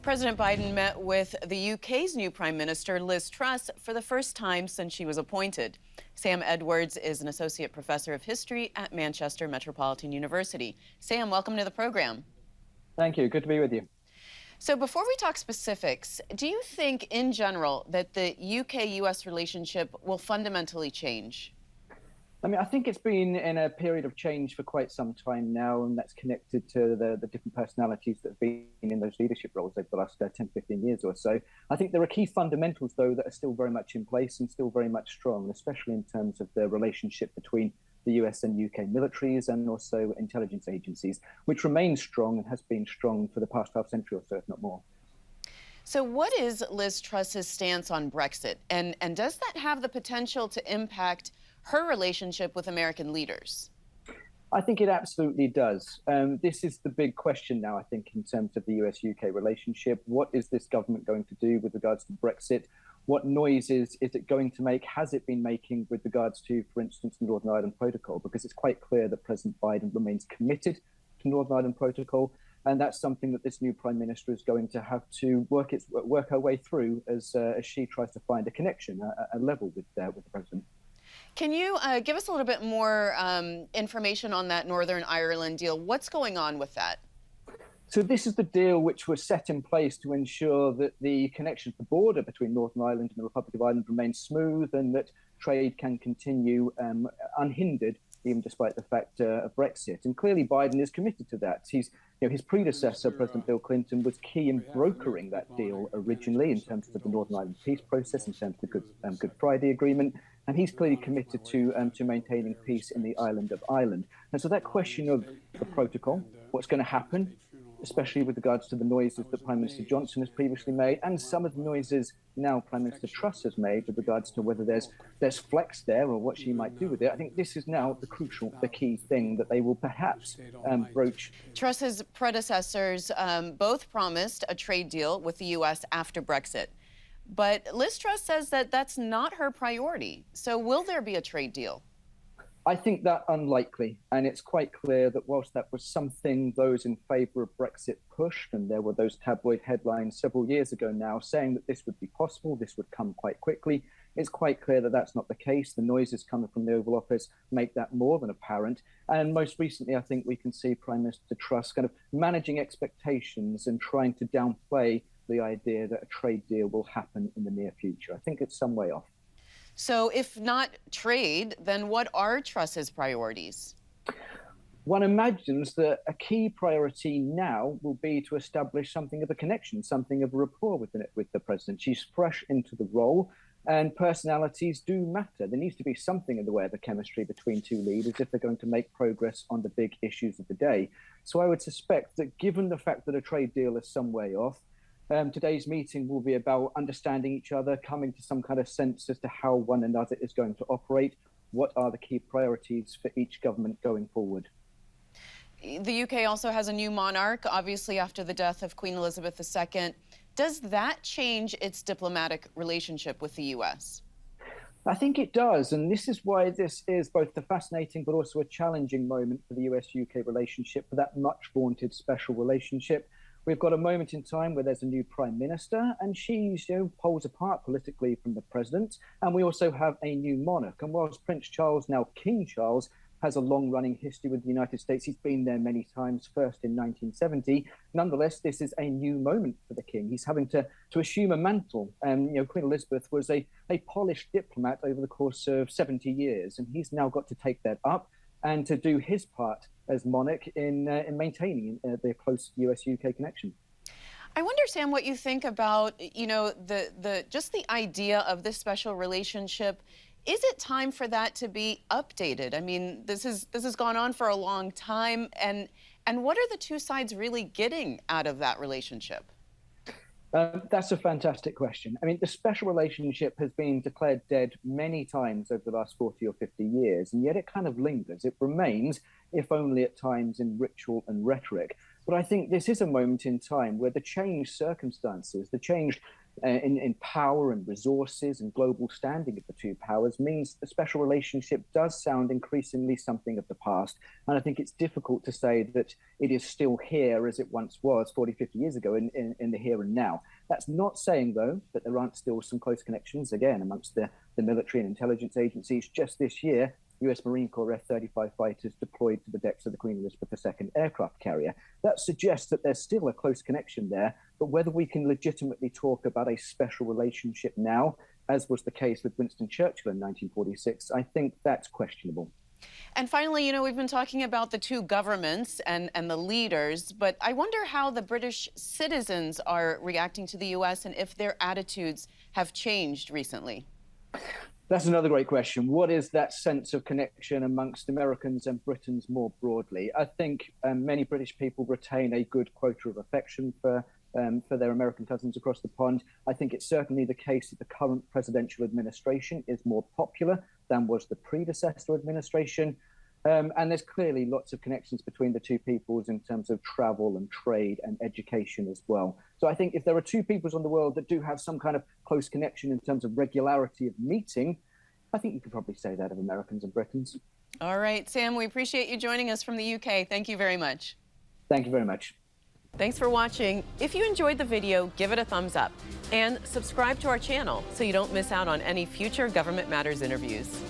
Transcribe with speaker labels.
Speaker 1: President Biden met with the UK's new Prime Minister, Liz Truss, for the first time since she was appointed. Sam Edwards is an associate professor of history at Manchester Metropolitan University. Sam, welcome to the program.
Speaker 2: Thank you. Good to be with you.
Speaker 1: So before we talk specifics, do you think in general that the UK-US relationship will fundamentally change?
Speaker 2: I think it's been in a period of change for quite some time now, and that's connected to the different personalities that have been in those leadership roles over the last 10, 15 years or so. I think there are key fundamentals, though, that are still very much in place and still very much strong, especially in terms of the relationship between the US and UK militaries and also intelligence agencies, which remains strong and has been strong for the past half century or so, if not more.
Speaker 1: So what is Liz Truss's stance on Brexit? And does that have the potential to impact her relationship with American leaders?
Speaker 2: I think it absolutely does. This is the big question now, I think, in terms of the US-UK relationship. What is this government going to do with regards to Brexit? What noises is it going to make? Has it been making with regards to, for instance, the Northern Ireland Protocol? Because it's quite clear that President Biden remains committed to Northern Ireland Protocol. And that's something that this new Prime Minister is going to have to work her way through as she tries to find a connection, a level with the President.
Speaker 1: Can you give us a little bit more information on that Northern Ireland deal? What's going on with that?
Speaker 2: So this is the deal which was set in place to ensure that the connection to the border between Northern Ireland and the Republic of Ireland remains smooth and that trade can continue unhindered, even despite the fact of Brexit. And clearly Biden is committed to that. His predecessor, President Bill Clinton, was key in brokering that deal originally in terms of the Northern Ireland peace process, in terms of the Good Friday Agreement. And he's clearly committed to maintaining peace in the island of Ireland. And so that question of the protocol, what's going to happen, especially with regards to the noises that Prime Minister Johnson has previously made, and some of the noises now Prime Minister Truss has made with regards to whether there's flex there or what she might do with it. I think this is now the key thing that they will perhaps broach.
Speaker 1: Truss's predecessors both promised a trade deal with the U.S. after Brexit. But Liz Truss says that that's not her priority. So will there be a trade deal?
Speaker 2: I think that unlikely. And it's quite clear that whilst that was something those in favour of Brexit pushed, and there were those tabloid headlines several years ago now saying that this would be possible, this would come quite quickly, it's quite clear that that's not the case. The noises coming from the Oval Office make that more than apparent. And most recently, I think we can see Prime Minister Truss kind of managing expectations and trying to downplay the idea that a trade deal will happen in the near future. I think it's some way off.
Speaker 1: So if not trade, then what are Truss's priorities?
Speaker 2: One imagines that a key priority now will be to establish something of a connection, something of a rapport with the president. She's fresh into the role, and personalities do matter. There needs to be something in the way of a chemistry between two leaders if they're going to make progress on the big issues of the day. So I would suspect that given the fact that a trade deal is some way off, today's meeting will be about understanding each other, coming to some kind of sense as to how one another is going to operate. What are the key priorities for each government going forward?
Speaker 1: The UK also has a new monarch, obviously after the death of Queen Elizabeth II. Does that change its diplomatic relationship with the US?
Speaker 2: I think it does. And this is why this is both a fascinating but also a challenging moment for the US-UK relationship, for that much vaunted special relationship. We've got a moment in time where there's a new prime minister, and she's poles apart politically from the president. And we also have a new monarch. And whilst Prince Charles, now King Charles, has a long-running history with the United States, he's been there many times, first in 1970. Nonetheless, this is a new moment for the king. He's having to assume a mantle. Queen Elizabeth was a polished diplomat over the course of 70 years, and he's now got to take that up and to do his part as monarch in maintaining the close US-UK connection.
Speaker 1: I wonder, Sam, what you think about, just the idea of this special relationship. Is it time for that to be updated? I mean, this has gone on for a long time, and what are the two sides really getting out of that relationship?
Speaker 2: That's a fantastic question. I mean, the special relationship has been declared dead many times over the last 40 or 50 years, and yet it kind of lingers. It remains, if only at times in ritual and rhetoric. But I think this is a moment in time where the changed circumstances, the changed in power and resources and global standing of the two powers means the special relationship does sound increasingly something of the past. And I think it's difficult to say that it is still here as it once was 40, 50 years ago in the here and now. That's not saying, though, that there aren't still some close connections, again, amongst the military and intelligence agencies. Just this year, US Marine Corps F-35 fighters deployed to the decks of the Queen Elizabeth II aircraft carrier. That suggests that there's still a close connection there, but whether we can legitimately talk about a special relationship now, as was the case with Winston Churchill in 1946, I think that's questionable.
Speaker 1: And finally, we've been talking about the two governments and the leaders, but I wonder how the British citizens are reacting to the U.S. and if their attitudes have changed recently.
Speaker 2: That's another great question. What is that sense of connection amongst Americans and Britons more broadly? I think many British people retain a good quota of affection for their American cousins across the pond. I think it's certainly the case that the current presidential administration is more popular than was the predecessor administration. And there's clearly lots of connections between the two peoples in terms of travel and trade and education as well. So I think if there are two peoples in the world that do have some kind of close connection in terms of regularity of meeting, I think you could probably say that of Americans and Britons.
Speaker 1: All right, Sam, we appreciate you joining us from the UK. Thank you very much.
Speaker 2: Thank you very much.
Speaker 1: Thanks for watching. If you enjoyed the video, give it a thumbs up and subscribe to our channel so you don't miss out on any future Government Matters interviews.